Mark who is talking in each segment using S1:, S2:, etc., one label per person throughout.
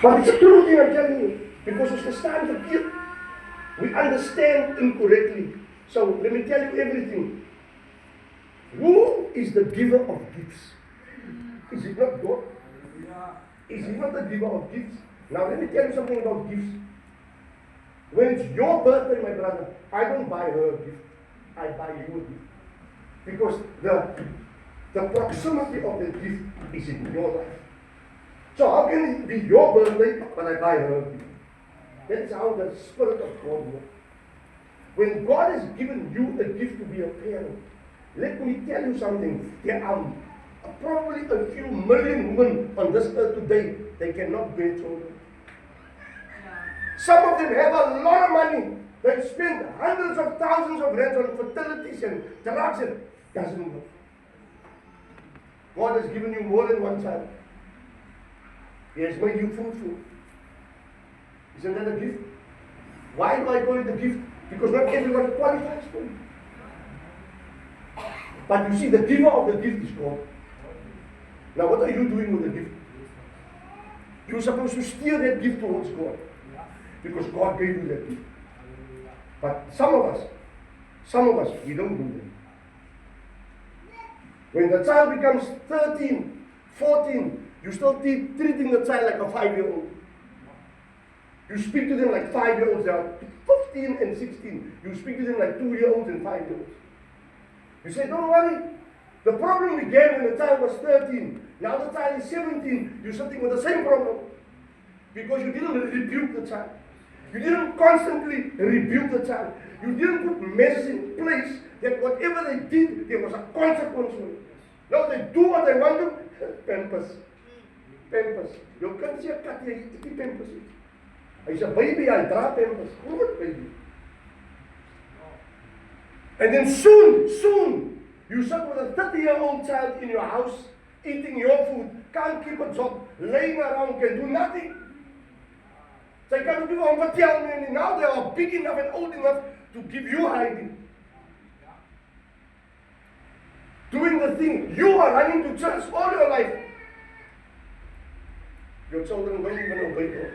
S1: But it's a true thing I'm telling you. Because it's the stand of guilt. We understand incorrectly. So let me tell you everything. Who is the giver of gifts? Is it not God? Is he not the giver of gifts? Now let me tell you something about gifts. When it's your birthday, my brother, I don't buy her a gift. I buy you a gift. Because the proximity of the gift is in your life. So how can it be your birthday, but I buy her a gift? That's how the Spirit of God works. When God has given you a gift to be a parent, let me tell you something. There are probably a few million women on this earth today, they cannot bear children. Some of them have a lot of money. They spend hundreds of thousands of rands on fertilities and drugs and doesn't work. God has given you more than one child. He has made you fruitful. Isn't that a gift? Why do I call it a gift? Because not everyone qualifies for it. But you see, the giver of the gift is God. Now what are you doing with the gift? You're supposed to steer that gift towards God. Because God gave you that gift. But some of us, we don't do that. When the child becomes 13, 14, you still treating the child like a 5-year-old. You speak to them like 5-year-olds. They are 15 and 16. You speak to them like 2-year-olds and 5-year-olds. You say, don't worry. The problem began when the child was 13. Now the child is 17. You're sitting with the same problem. Because you didn't rebuke the child. You didn't constantly rebuke the child. You didn't put measures in place that whatever they did, there was a consequence for it. Now they do what they want to. Pampers. Pampers. Jou kind sê kat jy eet die pampers. Hy's 'n baby, hy dra pampers. Groot baby. And then soon, you sit with a 30-year-old child in your house, eating your food, can't keep a job, laying around, can do nothing. They can't do what tell me. Now they are big enough and old enough to give you hiding. Doing the thing. You are running to church all your life. Your children don't even obey God.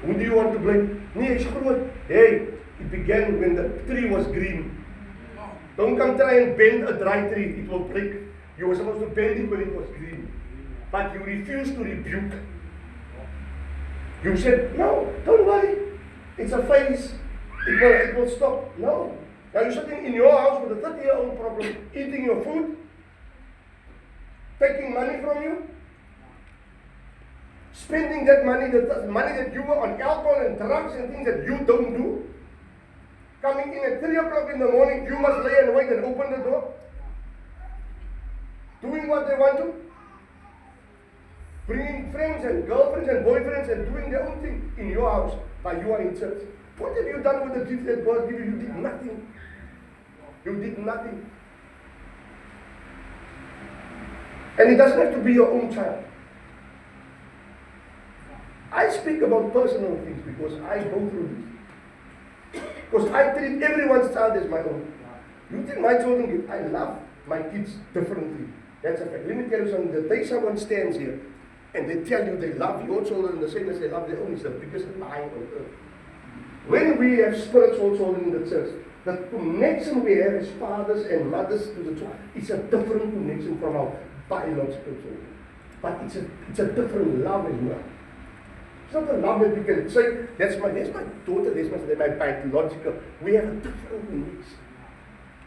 S1: Who do you want to blame? Nee, it's groot. Hey, it began when the tree was green. Don't come try and bend a dry tree. It will break. You were supposed to bend it when it was green. But you refused to rebuke. You said, no, don't worry. It's a phase. It will stop. No. Now you're sitting in your house with a 30-year-old problem, eating your food, taking money from you, spending that money, the money that you were on alcohol and drugs and things that you don't do. Coming in at 3 o'clock in the morning, you must lay and wait and open the door. Doing what they want to. Bringing friends and girlfriends and boyfriends and doing their own thing in your house, but you are in church. What have you done with the gift that God gave you? You did nothing. You did nothing. And it doesn't have to be your own child. I speak about personal things because I go through this. Because I treat everyone's child as my own. You think my children, I love my kids differently. That's a fact. Let me tell you something. The day someone stands here and they tell you they love your children the same as they love their own, is the biggest lie on earth. When we have spiritual children in the church, the connection we have as fathers and mothers to the child is a different connection from our biological children. But it's a different love as well. It's not a love that we can say, that's my daughter, that's my biological. We have a different connection.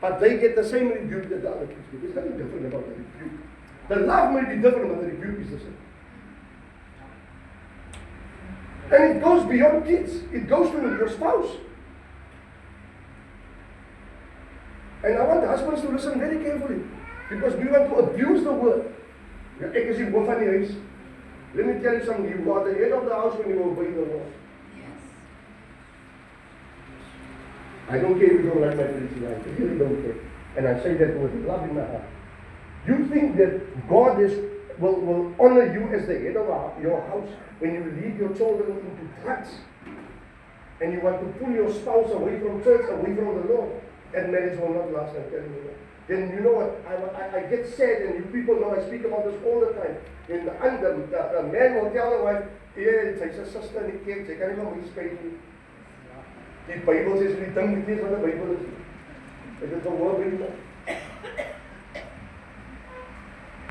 S1: But they get the same rebuke that the other kids get. There's nothing different about the rebuke. The love may be different, but the rebuke is the same. And it goes beyond kids. It goes to your spouse. And I want husbands to listen very carefully. Because we want to abuse the word. Ek is die hoof van die huis. Let me tell you something. You are the head of the house when you obey the law. Yes. I don't care if you don't like my preaching. I really don't care. And I say that with love in my heart. You think that God will honor you as the head of your house when you lead your children into drugs and you want to pull your spouse away from church, away from the Lord? That marriage will not last, I'm telling you that. Then you know what, I get sad, and you people know I speak about this all the time. And the man will tell the wife, Sy's 'n suster in die kerk, sy kan nie maar my skryf nie. Die Bybel sê, as jy dink met jy wat die Bybel is. Ek het gehoor by iemand.